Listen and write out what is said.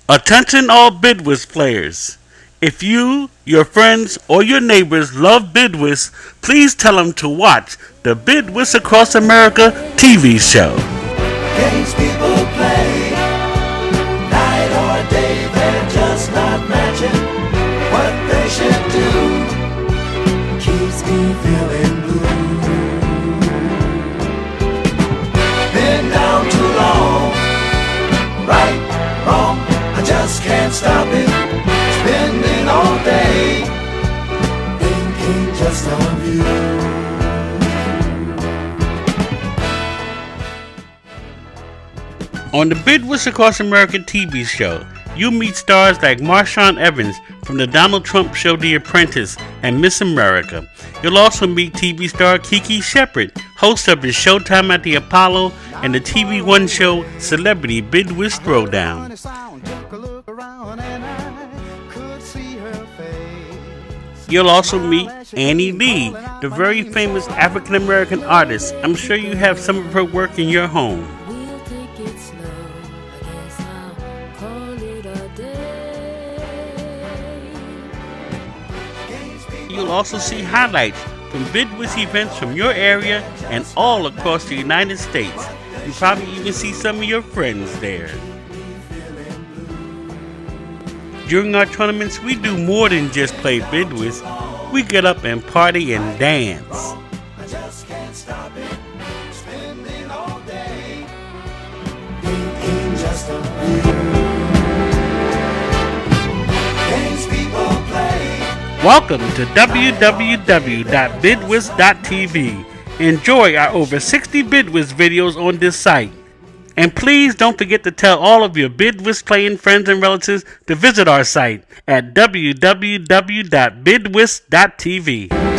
Attention all Bidwist players. If you, your friends, or your neighbors love Bidwist, please tell them to watch the Bidwist Across America TV show. Games people play, night or day, they're just not matching what they should do. Keeps me feeling blue. Been down too long, right, wrong, I just can't stop it. Spending all day, thinking just of you. On the Bidwist Across America TV show, you meet stars like Marshawn Evans from the Donald Trump show The Apprentice and Miss America. You'll also meet TV star Kiki Shepard, host of his Showtime at the Apollo and the TV One show Celebrity Bidwist Throwdown. You'll also meet Annie Lee, the very famous African American artist. I'm sure you have some of her work in your home. You'll also see highlights from Bidwist events from your area and all across the United States. You probably even see some of your friends there. During our tournaments, we do more than just play Bidwist. We get up and party and dance. I just can't stop it. Spending all day, thinking just of you. Games people play. Welcome to www.bidwist.tv. Enjoy our over 60 Bidwist videos on this site. And please don't forget to tell all of your Bidwist playing friends and relatives to visit our site at www.bidwist.tv.